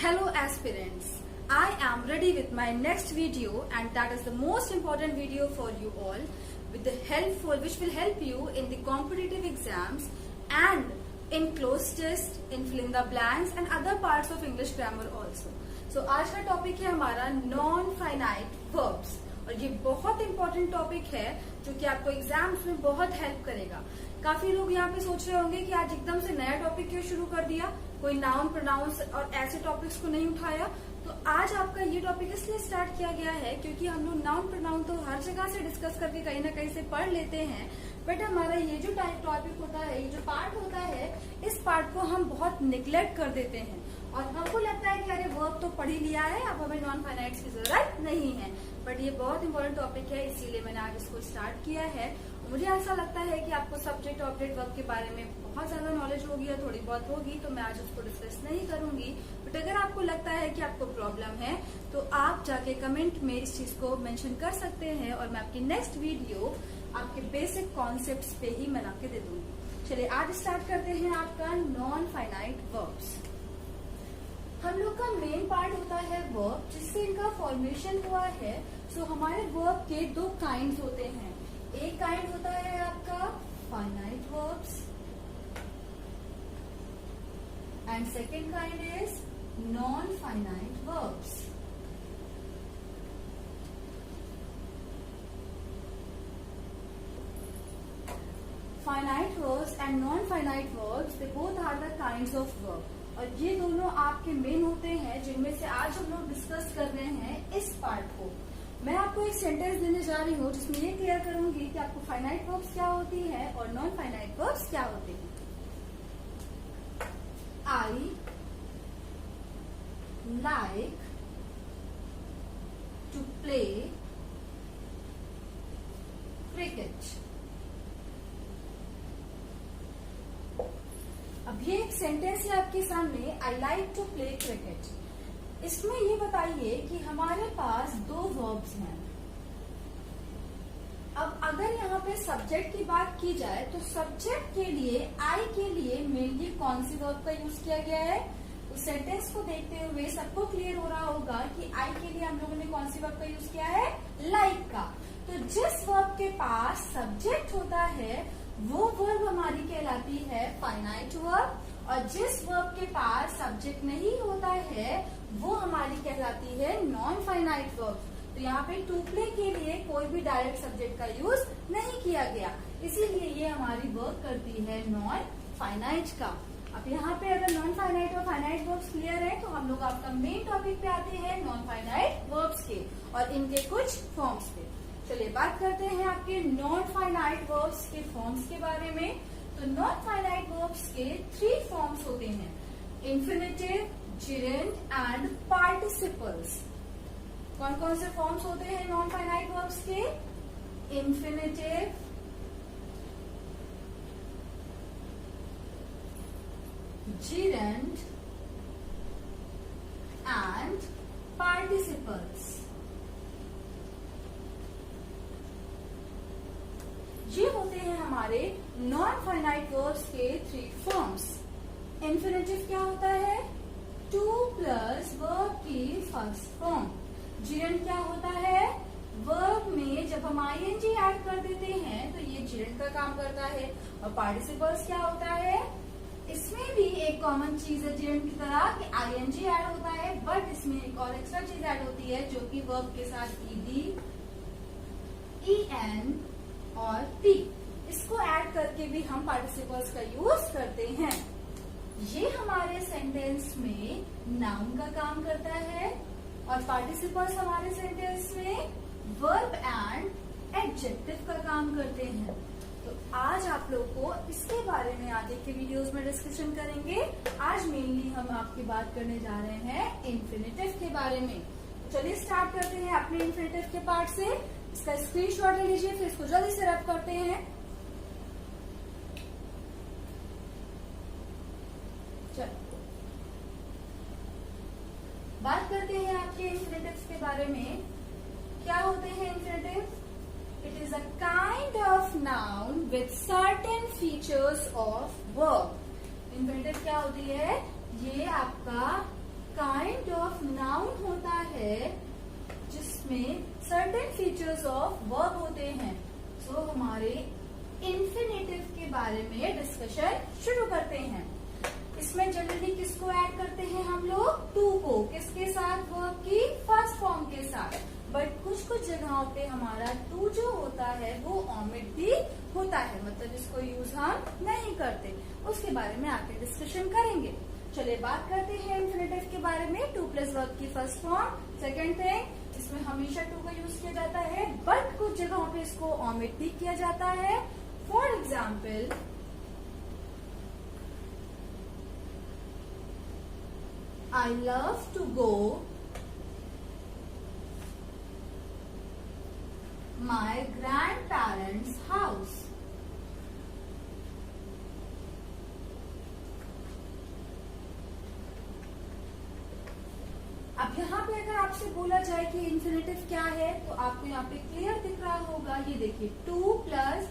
Hello aspirants, I am ready with my next video and that is the most important video for you all which will help you in the competitive exams and in close test, in filling the blanks and other parts of English grammar also. So आज का topic है हमारा non finite verbs और ये बहुत important topic है जो कि आपको एग्जाम्स में बहुत हेल्प करेगा। काफी लोग यहाँ पे सोच रहे होंगे कि आज एकदम से नया टॉपिक क्यों शुरू कर दिया, कोई नाउन प्रोनाउंस और ऐसे टॉपिक्स को नहीं उठाया। तो आज आपका ये टॉपिक इसलिए स्टार्ट किया गया है क्योंकि हम लोग नाउन प्रोनाउन तो हर जगह से डिस्कस करके कहीं ना कहीं से पढ़ लेते हैं, बट हमारा ये जो टॉपिक होता है, ये जो पार्ट होता है, इस पार्ट को हम बहुत निग्लेक्ट कर देते हैं और हमको लगता है कि अरे वर्ब तो पढ़ ही लिया है, अब हमें नॉन फाइनाइट्स की जरूरत नहीं है। बट ये बहुत इंपॉर्टेंट टॉपिक है, इसीलिए मैंने आज इसको स्टार्ट किया है। मुझे ऐसा लगता है कि आपको सब्जेक्ट ऑब्जेक्ट वर्ब के बारे में बहुत ज्यादा नॉलेज होगी या थोड़ी बहुत होगी, तो मैं आज उसको डिस्कस नहीं करूंगी। बट अगर आपको लगता है कि आपको प्रॉब्लम है तो आप जाके कमेंट में इस चीज को मेंशन कर सकते हैं और मैं आपकी नेक्स्ट वीडियो आपके बेसिक कॉन्सेप्ट्स पे ही बना के दे दूंगी। चलिए आज स्टार्ट करते हैं आपका नॉन फाइनाइट वर्ब्स। हम लोग का मेन पार्ट होता है वर्ब, जिससे इनका फॉर्मेशन हुआ है। सो हमारे वर्ब के दो काइंड्स होते हैं। एक काइंड होता है आपका finite verbs and second kind is non finite verbs. Finite verbs and non finite verbs, they both are the kinds of verb और ये दोनों आपके मेन होते हैं, जिनमें से आज हम लोग डिस्कस कर रहे हैं इस पार्ट को। मैं आपको एक सेंटेंस देने जा रही हूँ जिसमें ये क्लियर करूंगी कि आपको फाइनाइट वर्ब्स क्या होती है और नॉन फाइनाइट वर्ब्स क्या होते हैं। I like to play cricket. अब ये एक सेंटेंस है आपके सामने, I like to play cricket. इसमें ये बताइए कि हमारे पास दो वर्ब्स हैं। अब अगर यहाँ पे सब्जेक्ट की बात की जाए तो सब्जेक्ट के लिए आई के लिए मेनली कौन सी वर्ब का यूज किया गया है, उस सेंटेंस को देखते हुए सबको क्लियर हो रहा होगा कि आई के लिए हम लोगों ने कौन सी वर्ब का यूज किया है, लाइक का। तो जिस वर्ब के पास सब्जेक्ट होता है वो वर्ब हमारी कहलाती है फाइनाइट वर्ब और जिस वर्ब के पास सब्जेक्ट नहीं होता है वो हमारी कहलाती है नॉन फाइनाइट वर्ब। तो यहाँ पे टू प्ले के लिए कोई भी डायरेक्ट सब्जेक्ट का यूज नहीं किया गया, इसीलिए ये हमारी वर्क करती है नॉन फाइनाइट का। अब यहाँ पे अगर नॉन फाइनाइट और फाइनाइट वर्ब्स क्लियर है तो हम लोग आपका मेन टॉपिक पे आते हैं नॉन फाइनाइट वर्ब्स के और इनके कुछ फॉर्म्स पे। चलिए बात करते हैं आपके नॉन फाइनाइट वर्ब्स के फॉर्म्स के बारे में। तो नॉन फाइनाइट वर्ब्स के 3 फॉर्म्स होते हैं, इंफिनिटिव, जिरेंट एंड पार्टिसिपल्स। कौन कौन से फॉर्म्स होते हैं नॉन फाइनाइट वर्ब्स के? Infinitive, gerund and participles. ये होते हैं हमारे नॉन फाइनाइट वर्ब्स के 3 फॉर्म्स। इंफिनिटिव क्या होता है? 2 प्लस वर्ब की फर्स्ट फॉर्म। जिरेंट क्या होता है? वर्ब में जब हम आईएनजी ऐड कर देते हैं तो ये जिरेंट का काम करता है। और पार्टिसिपल्स क्या होता है? इसमें भी एक कॉमन चीज है जिरेंट की तरह कि आईएनजी ऐड होता है, बट इसमें एक और एक्स्ट्रा चीज ऐड होती है जो कि वर्ब के साथ ईडी, ईएन और टी, इसको ऐड करके भी हम पार्टिसिपल्स का यूज करते हैं। ये हमारे सेंटेंस में नाउन का काम करता है और पार्टिसिपल्स हमारे सेंटेंस में वर्ब एंड एडजेक्टिव का काम करते हैं। तो आज आप लोग को इसके बारे में आगे के वीडियोस में डिस्कशन करेंगे। आज मेनली हम आपकी बात करने जा रहे हैं इंफिनिटिव के बारे में। चलिए स्टार्ट करते हैं अपने इंफिनिटिव के पार्ट से। इसका स्क्रीनशॉट ले लीजिए, फिर इसको जल्दी से रब करते हैं। बात करते हैं आपके इंफिनिटिव्स के बारे में। क्या होते हैं infinitive? It is a kind of noun with certain features of verb. Infinitive क्या होती है? ये आपका काइंड ऑफ नाउन होता है जिसमें सर्टेन फीचर्स ऑफ वर्ब होते हैं। सो हमारे इंफिनिटिव के बारे में डिस्कशन शुरू करते हैं। इसमें जनरली किसको ऐड करते हैं हम लोग? टू को। किसके साथ? वर्ब की फर्स्ट फॉर्म के साथ। बट कुछ कुछ जगहों पे हमारा टू जो होता है वो ओमिट भी होता है, मतलब इसको यूज हम नहीं करते। उसके बारे में आगे डिस्कशन करेंगे। चलिए बात करते हैं इंफिनिटिव के बारे में। टू प्लस वर्ब की फर्स्ट फॉर्म। सेकेंड थिंग, इसमें हमेशा टू का यूज किया जाता है, बट कुछ जगहों पे इसको ओमिट भी किया जाता है। For example, I love to go my grandparents' house. अब यहाँ पे अगर आपसे बोला जाए कि इंफिनिटिव क्या है, तो आपको यहाँ पे क्लियर दिख रहा होगा। ये देखिए, टू प्लस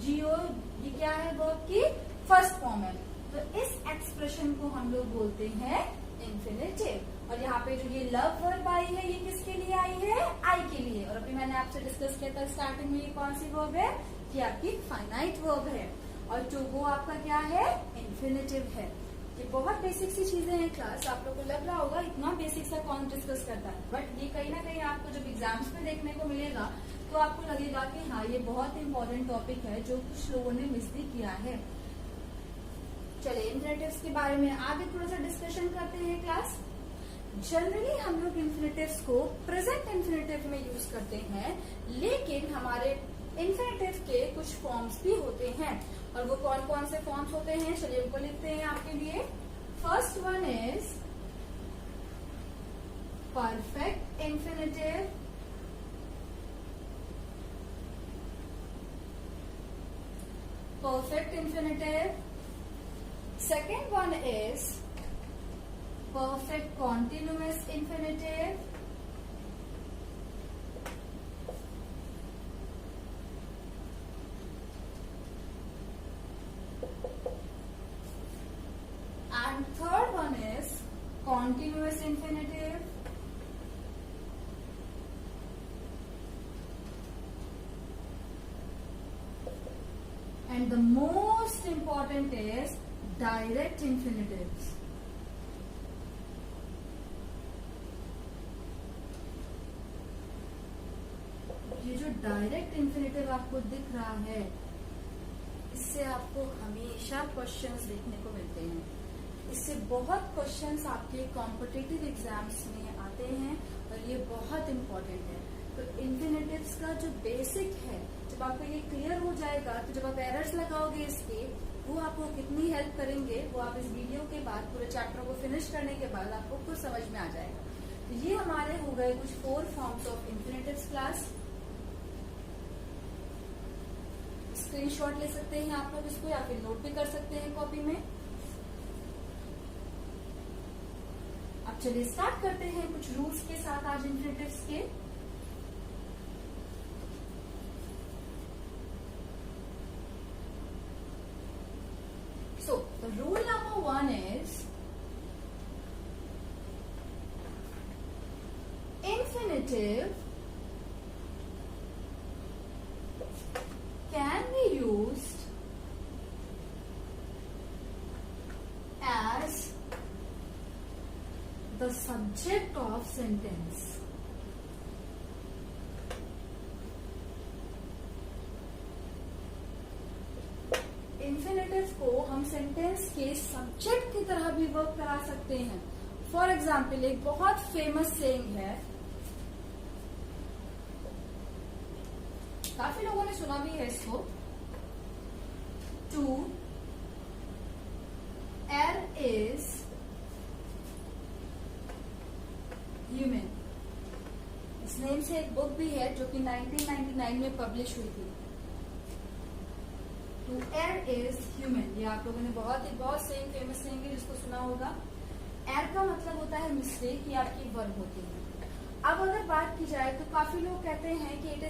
जीओ, ये क्या है? वर्ब की फर्स्ट फॉर्म है। तो इस एक्सप्रेशन को हम लोग बोलते हैं इंफिनिटिव। और यहाँ पे जो ये लव वर्ब आई है, ये किसके लिए आई है? आई के लिए। और अभी मैंने आपसे डिस्कस किया था स्टार्टिंग में, ये कौन सी वर्ब है? ये आपकी फाइनाइट वर्ब है। और टू गो आपका क्या है? इंफिनिटिव है। ये बहुत बेसिक सी चीजें हैं क्लास। आप लोग को लग रहा होगा इतना बेसिक सा कौन डिस्कस करता है, बट ये कहीं ना कहीं आपको जब एग्जाम्स में देखने को मिलेगा तो आपको लगेगा कि हाँ, ये बहुत इंपॉर्टेंट टॉपिक है जो कुछ लोगों ने मिस भी किया है। चलिए इंफिनिटिव्स के बारे में आगे थोड़ा सा डिस्कशन करते हैं क्लास। जनरली हम लोग इंफिनिटिव्स को प्रेजेंट इंफिनिटिव में यूज करते हैं, लेकिन हमारे इंफिनिटिव के कुछ फॉर्म्स भी होते हैं। और वो कौन कौन से फॉर्म्स होते हैं, चलिए उनको लिखते हैं आपके लिए। First one is perfect infinitive, perfect infinitive. Second one is perfect continuous infinitive, and third one is continuous infinitive, and the most important is direct infinitives. ये जो डायरेक्ट इंफिनिटिव आपको दिख रहा है, इससे आपको हमेशा क्वेश्चंस देखने को मिलते हैं। इससे बहुत क्वेश्चंस आपके कॉम्पिटिटिव एग्जाम्स में आते हैं और ये बहुत इम्पोर्टेंट है। तो इंफिनिटिव्स का जो बेसिक है, जब आपको ये क्लियर हो जाएगा तो जब आप एरर्स लगाओगे इसके, वो आपको कितनी हेल्प करेंगे वो आप इस वीडियो के बाद पूरे चैप्टर को फिनिश करने के बाद आपको खुद समझ में आ जाएगा। तो ये हमारे हो गए कुछ 4 फॉर्म्स ऑफ इंफिनिटिव्स क्लास। स्क्रीनशॉट ले सकते हैं आप लोग इसको, या फिर नोट भी कर सकते हैं कॉपी में। अब चलिए स्टार्ट करते हैं कुछ रूल्स के साथ आज इंफिनिटिव्स के। So, the rule number 1 is infinitive can be used as the subject of sentence. Infinitive को हम सेंटेंस के सब्जेक्ट की तरह भी वर्क करा सकते हैं। फॉर एग्जाम्पल, एक बहुत फेमस सेइंग है, काफी लोगों ने सुना भी है इसको, टू एर इज ह्यूमन। इस नेम से एक बुक भी है जो कि 1999 में पब्लिश हुई थी। टू एर इज ह्यूमन, ये आप लोगों ने बहुत सेम फेमस सेइंग है जिसको सुना होगा। एर का मतलब होता है मिस्टेक, ये आपकी वर्ब होती है। अब अगर बात की जाए तो काफी लोग कहते हैं कि इट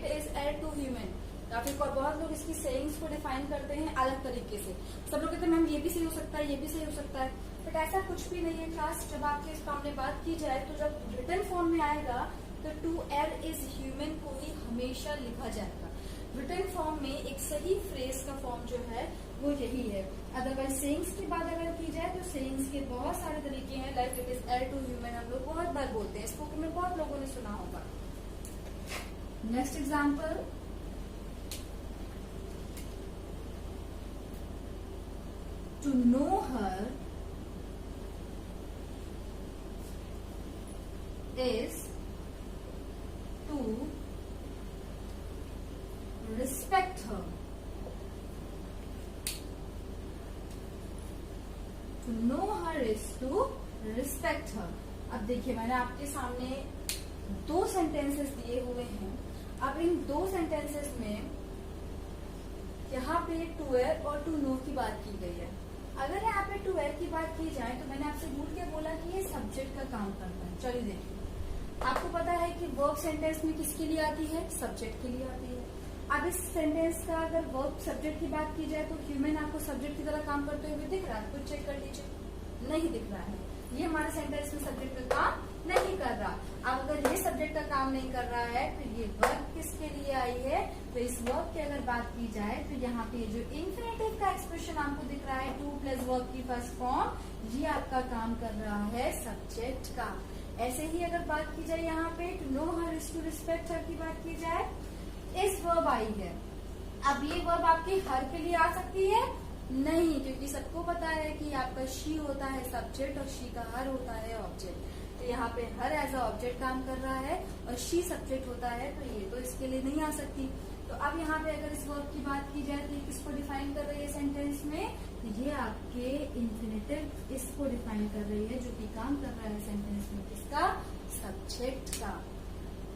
इज एर टू ह्यूमन। या फिर बहुत लोग इसकी सेइंग्स को डिफाइन करते हैं अलग तरीके से। सब लोग कहते हैं मैम ये भी सही हो सकता है, ये भी सही हो सकता है, बट ऐसा कुछ भी नहीं है क्लास। जब आपके इस सामने बात की जाए तो जब रिटन फॉर्म में आएगा तो टू एयर इज ह्यूमन को ही हमेशा लिखा जाएगा। रिटन फॉर्म में एक सही फ्रेज का फॉर्म जो है वो यही है। अदरवाइज सेइंग्स की बात अगर की जाए तो सेइंग्स के बहुत सारे तरीके हैं, like it is err to human हम लोग बहुत बार बोलते हैं, स्पोकन में बहुत लोगों ने सुना होगा। Next example, to know her is to respect her. To know her is to respect her. अब देखिए मैंने आपके सामने 2 सेंटेंसेस दिए हुए हैं। अब इन 2 सेंटेंसेस में यहाँ पे टू वेयर और टू नो की बात की गई है। अगर यहाँ पे टू वेयर की बात की जाए तो मैंने आपसे भूल के बोला कि ये सब्जेक्ट का काम करता है। चलिए देखिए, आपको पता है कि वर्ब सेंटेंस में किसके लिए आती है, सब्जेक्ट के लिए आती है। अब इस सेंटेंस का अगर वर्ब सब्जेक्ट की बात की जाए तो ह्यूमन आपको सब्जेक्ट की तरह काम करते हुए दिख रहा है, कुछ चेक कर लीजिए, नहीं दिख रहा है। ये हमारे सेंटेंस में सब्जेक्ट का काम नहीं कर रहा। अब अगर ये सब्जेक्ट का काम नहीं कर रहा है तो ये वर्ब किसके लिए आई है, तो इस वर्ब की अगर बात की जाए तो यहाँ पे जो इंफिनिटिव का एक्सप्रेशन आपको दिख रहा है टू प्लस वर्ब की फर्स्ट फॉर्म, ये आपका काम कर रहा है सब्जेक्ट का। ऐसे ही अगर बात की जाए यहाँ पे to know her is to respect her की बात की जाए, इस वर्ब आई है। अब ये वर्ब आपकी हर के लिए आ सकती है नहीं, क्योंकि सबको पता है कि आपका शी होता है सब्जेक्ट और शी का हर होता है ऑब्जेक्ट। तो यहाँ पे हर एज अ ऑब्जेक्ट काम कर रहा है और शी सब्जेक्ट होता है, तो ये तो इसके लिए नहीं आ सकती। तो अब यहाँ पे अगर इस वर्ब की बात की जाए तो ये किसको डिफाइन कर रही है सेंटेंस में, तो ये आपके इंफिनिटिव इसको डिफाइन कर रही है, जो कि काम कर रहा है सेंटेंस में किसका, सब्जेक्ट का।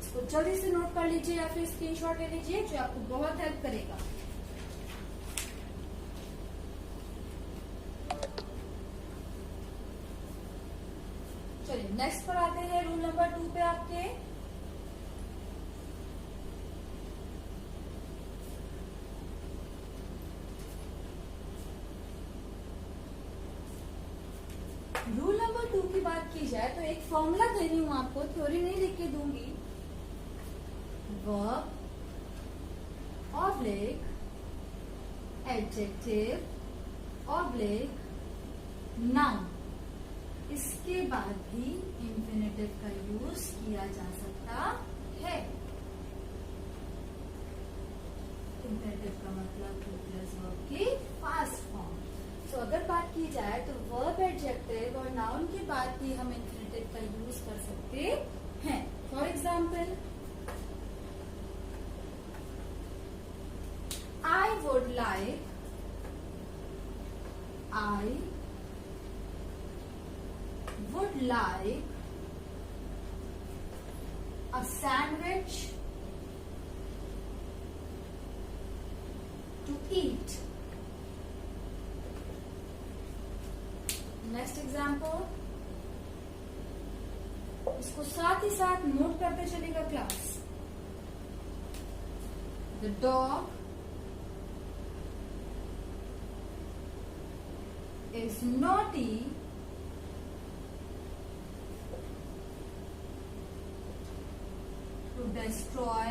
इसको जल्दी से नोट कर लीजिए या फिर स्क्रीनशॉट ले लीजिए, जो आपको बहुत हेल्प करेगा। चलिए नेक्स्ट पर आते हैं, रूल नंबर 2 पे आपके। रूल नंबर 2 की बात की जाए तो एक फॉर्मूला दे रही हूं आपको, थ्योरी नहीं लिख के दूंगी। Verb oblique adjective oblique noun, इसके बाद भी इंफिनिटिव का यूज किया जा सकता है। इंफिनिटिव का मतलब टू प्लस वर्ब की पास्ट फॉर्म। तो अगर बात की जाए तो वर्ब एडजेक्टिव और नाउन के बाद भी हम इंफिनिटिव का यूज कर सकते हैं। For example, I would like, I would like a sandwich to eat. Next example, इसको साथ ही साथ नोट करते चलेगा class. The dog is naughty to destroy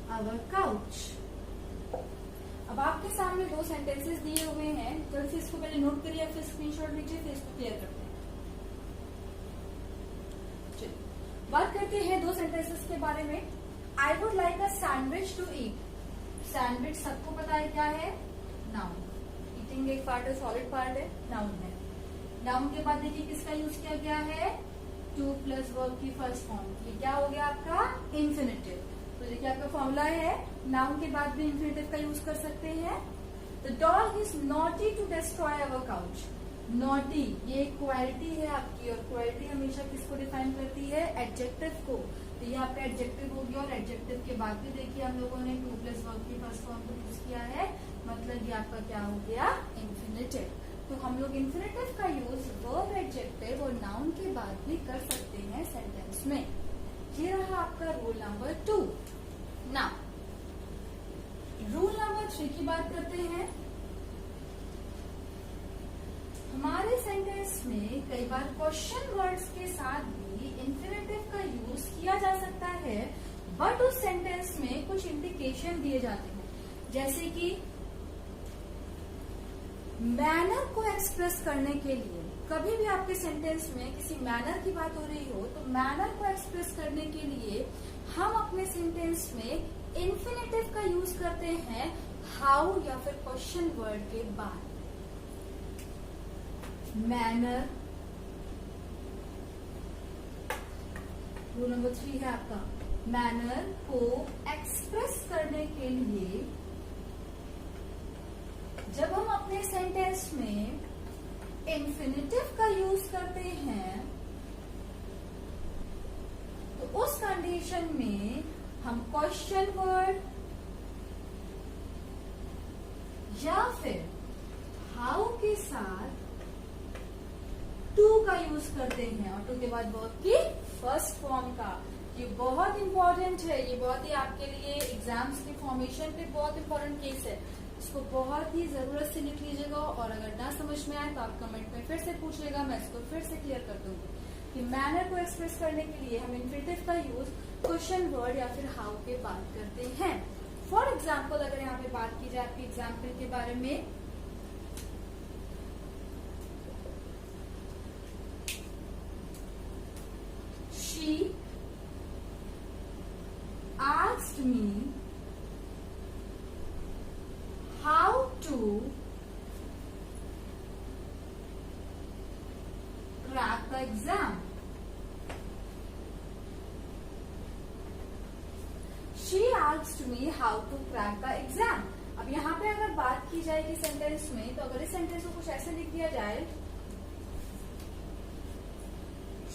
our couch. अब आपके सामने 2 सेंटेंसेस दिए हुए हैं, जल्द से इसको पहले नोट करिए, फिर स्क्रीनशॉट लीजिए, फिर इसको क्लियर करते हैं। चलिए बात करते हैं 2 सेंटेंसेस के बारे में। I would like a sandwich to eat. Sandwich सबको पता है क्या है, नाउन। ईटिंग एक पार्ट है, सॉलिड पार्ट है, नाउन है। नाउन के बाद देखिए किसका यूज किया गया है, टू प्लस वर्ब की फर्स्ट फॉर्म। ये क्या हो गया आपका, इंफिनिटिव। तो देखिए आपका फॉर्मूला है, नाउन के बाद भी इंफिनिटिव का यूज कर सकते हैं। The dog is naughty to destroy our couch. Naughty ये क्वालिटी है आपकी, और क्वालिटी हमेशा किसको डिफाइन करती है, एडजेक्टिव को। तो ये आपका एडजेक्टिव हो गया, और एडजेक्टिव के बाद भी देखिए हम लोगों ने टू प्लस वर्ब की फर्स्ट फॉर्म को यूज किया है, मतलब ये आपका क्या हो गया, इंफिनिटिव। तो हम लोग इंफिनिटिव का यूज वर्ब एडजेक्टिव और नाउन के बाद भी कर सकते हैं सेंटेंस में। ये रहा आपका rule number 2। Now rule number 3 की बात करते हैं। हमारे सेंटेंस में कई बार क्वेश्चन वर्ड्स के साथ भी इंफिनिटिव का यूज किया जा सकता है, बट उस सेंटेंस में कुछ इंडिकेशन दिए जाते हैं, जैसे कि मैनर को एक्सप्रेस करने के लिए कभी भी आपके सेंटेंस में किसी मैनर की बात हो रही हो तो मैनर को एक्सप्रेस करने के लिए हम अपने सेंटेंस में इंफिनिटिव का यूज करते हैं हाउ या फिर क्वेश्चन वर्ड के बाद। मैनर रूल नंबर 3 है आपका। मैनर को एक्सप्रेस करने के लिए जब हम अपने सेंटेंस में इंफिनिटिव का यूज करते हैं तो उस कंडीशन में हम क्वेश्चन वर्ड या फिर हाउ के साथ टू का यूज करते हैं और टू के बाद वर्ब की फर्स्ट फॉर्म का। ये बहुत इंपॉर्टेंट है, ये बहुत ही आपके लिए एग्जाम्स के फॉर्मेशन पे बहुत इंपॉर्टेंट केस है। इसको बहुत ही जरूरत से लिख लीजिएगा और अगर ना समझ में आए तो आप कमेंट में फिर से पूछिएगा, मैं इसको फिर से क्लियर कर दूंगी कि मैनर को एक्सप्रेस करने के लिए हम इंफिनिटिव का यूज क्वेश्चन वर्ड या फिर हाउ के बाद करते हैं। फॉर एग्जाम्पल अगर यहाँ पे बात की जाए आपकी एग्जाम्पल के बारे में, she asked me how to crack the exam. She asked me how to crack the exam. अब यहाँ पे अगर बात की जाएगी सेंटेंस में तो अगर इस सेंटेंस को कुछ ऐसे लिख दिया जाए,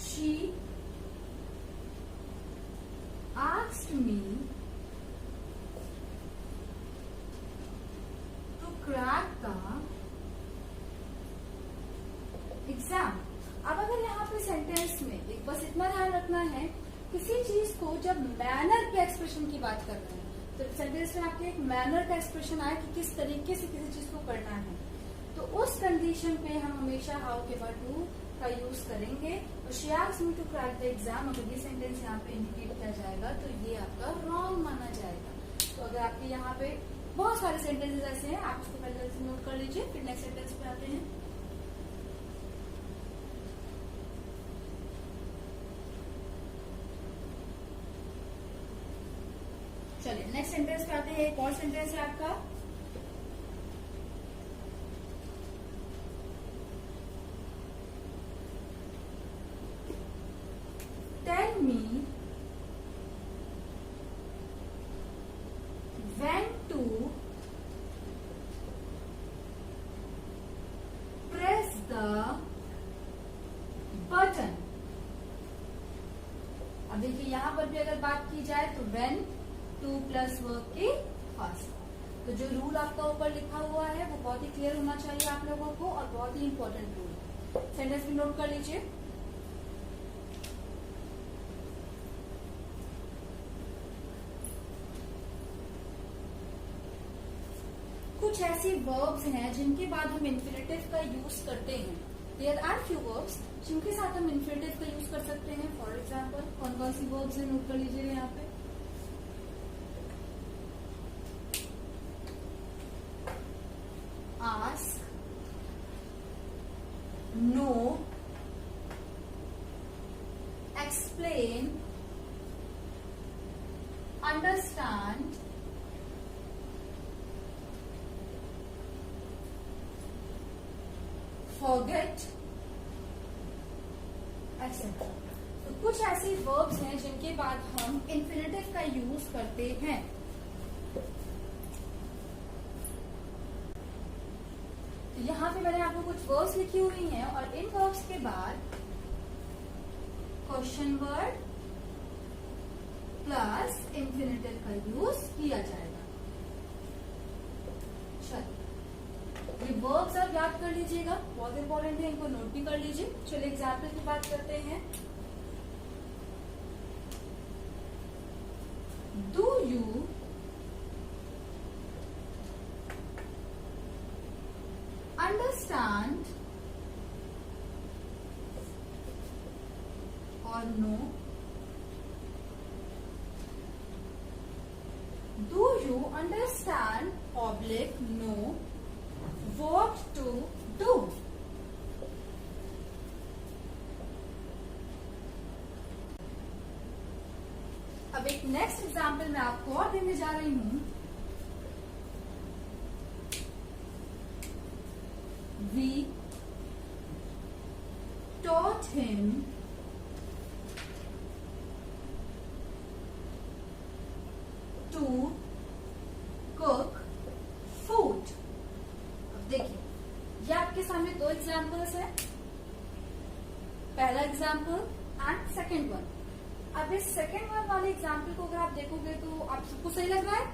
she asked me to crack the exam। अब अगर यहाँ पे सेंटेंस में एक बस इतना ध्यान रखना है, किसी चीज को जब मैनर के एक्सप्रेशन की बात कर रहे हैं तो सेंटेंस में आपके एक मैनर का एक्सप्रेशन आया कि किस तरीके से किसी चीज को करना है, तो उस कंडीशन पे हम हमेशा हाउ के बाद टू का यूज करेंगे। और she asked me to crack the exam, अगर ये सेंटेंस यहाँ पे इंडिकेट किया जाएगा तो ये आपका रॉन्ग माना जाएगा। तो अगर आपके यहाँ पे बहुत सारे सेंटेंसेस ऐसे हैं, आप इसको पहले से नोट कर लीजिए, फिर नेक्स्ट सेंटेंस पे आते हैं। चलिए नेक्स्ट सेंटेंस पे आते हैं। एक और सेंटेंस है आपका, tell me when to press the button। अब देखिए यहाँ पर भी अगर बात की जाए तो when टू प्लस वर्ब के फर्स्ट, तो जो रूल आपका ऊपर लिखा हुआ है वो बहुत ही क्लियर होना चाहिए आप लोगों को और बहुत ही इंपॉर्टेंट रूल है। सेंटेंस भी नोट कर लीजिए। कुछ ऐसी वर्ब्स हैं जिनके बाद हम इंफिनिटिव का यूज करते हैं। देयर आर फ्यू वर्ब्स जिनके साथ हम इंफिनिटिव का यूज कर सकते हैं। फॉर एग्जाम्पल कौन कौन सी वर्ब्स है नोट कर लीजिएगा यहाँ पे। Ask, know, explain, understand, forget, etcetera. तो कुछ ऐसी वर्ब्स हैं जिनके बाद हम इंफिनिटिव का यूज करते हैं। तो यहाँ पे मैंने आपको कुछ वर्ब्स लिखी हुई हैं और इन वर्ब्स के बाद क्वेश्चन वर्ड प्लस इंफिनिटिव का यूज किया जाएगा। चलिए ये वर्ब्स आप याद कर लीजिएगा, बहुत इंपॉर्टेंट है, इनको नोट भी कर लीजिए। चलिए एग्जाम्पल की बात करते हैं। Do you understand or know? Do you understand oblique know what to do? अब एक नेक्स्ट एग्जाम्पल मैं आपको और देने जा रही हूं. We taught him to cook food. अब देखिए, ये आपके सामने दो एग्जाम्पल्स है. पहला एग्जाम्पल एंड सेकेंड वन. अब इस सेकेंड वन वाले एग्जाम्पल को अगर आप देखोगे तो आप सबको सही लग रहा है,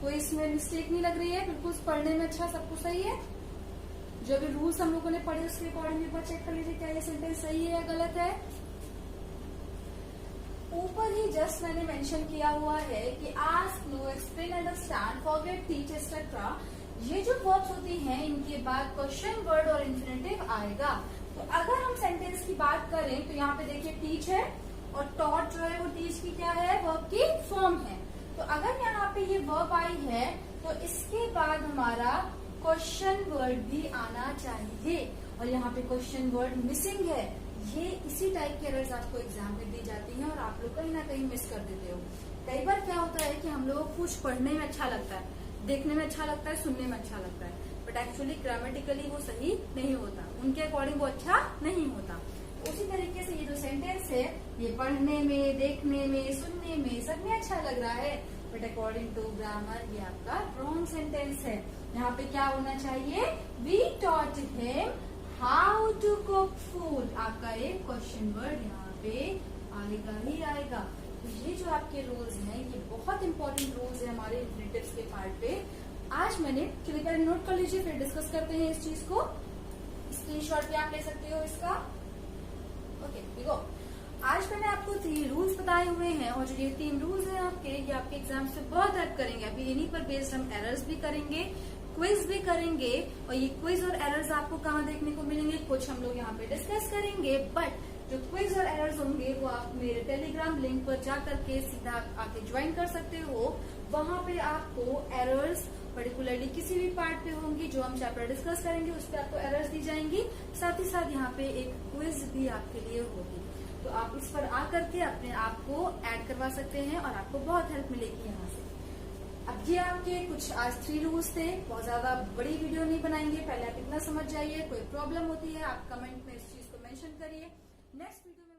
कोई इसमें मिस्टेक नहीं लग रही है, बिल्कुल पढ़ने में अच्छा सब कुछ सही है. जो भी रूल्स हम लोगों ने पढ़े उसके अकॉर्डिंग एक बार चेक कर लीजिए क्या ये सेंटेंस सही है या गलत है. ऊपर ही जस्ट मैंने मेंशन किया हुआ है कि ask, know, explain, understand, forget, teach etcetera. ये जो वर्ब्स होती हैं इनके बाद क्वेश्चन वर्ड और इन्फिनेटिव आएगा. तो अगर हम सेंटेंस की बात करें तो यहाँ पे देखिए टीच है और टॉट जो है वो टीच की क्या है, वर्ब की फॉर्म है. तो अगर यहाँ पे ये वर्ब आई है तो इसके बाद हमारा क्वेश्चन वर्ड भी आना चाहिए. और यहाँ पे क्वेश्चन वर्ड मिसिंग है. ये इसी टाइप के एरर्स आपको एग्जाम में दी जाती हैं और आप लोग कहीं ना कहीं मिस कर देते हो. कई बार क्या होता है कि हम लोगों को कुछ पढ़ने में अच्छा लगता है, देखने में अच्छा लगता है, सुनने में अच्छा लगता है, बट एक्चुअली ग्रामेटिकली वो सही नहीं होता, उनके अकॉर्डिंग वो अच्छा नहीं होता. उसी तरीके से ये जो सेंटेंस है ये पढ़ने में, देखने में, सुनने में सब में अच्छा लग रहा है, बट अकॉर्डिंग टू ग्रामर ये आपका रॉन्ग सेंटेंस है. यहाँ पे क्या होना चाहिए, we taught him how to cook food. आपका एक क्वेश्चन वर्ड यहाँ पे आएगा ही आएगा. तो ये जो आपके रूल्स हैं ये बहुत इंपॉर्टेंट रूल्स है हमारे इन्फिनेटिव्स के पार्ट पे. आज मैंने, चलिए पहले नोट कर लीजिए फिर डिस्कस करते हैं इस चीज को. स्क्रीनशॉट भी आप ले सकते हो इसका. ओके देखो, आज मैंने आपको 3 रूल्स बताए हुए हैं और जो ये 3 रूल्स हैं आपके, ये आपके एग्जाम से बहुत हेल्प करेंगे. अभी इन्हीं पर बेस्ड हम एरर्स भी करेंगे, क्विज भी करेंगे. और ये क्विज और एरर्स आपको कहाँ देखने को मिलेंगे, कुछ हम लोग यहाँ पे डिस्कस करेंगे, बट जो क्विज और एरर्स होंगे वो आप मेरे टेलीग्राम लिंक पर जा करके सीधा आके ज्वाइन कर सकते हो. वहां पे आपको एरर्स पर्टिकुलरली किसी भी पार्ट पे होंगी जो हम चैप्टर डिस्कस करेंगे उस पर आपको एरर्स दी जाएंगी. साथ ही साथ यहाँ पे एक क्विज भी आपके लिए होगी. तो आप इस पर आकर के अपने आप को ऐड करवा सकते हैं और आपको बहुत हेल्प मिलेगी यहाँ से. अब ये आपके कुछ आज 3 रूल्स थे. बहुत ज्यादा बड़ी वीडियो नहीं बनाएंगे, पहले आप इतना समझ जाइए. कोई प्रॉब्लम होती है आप कमेंट में इस चीज को मेंशन करिए. Next video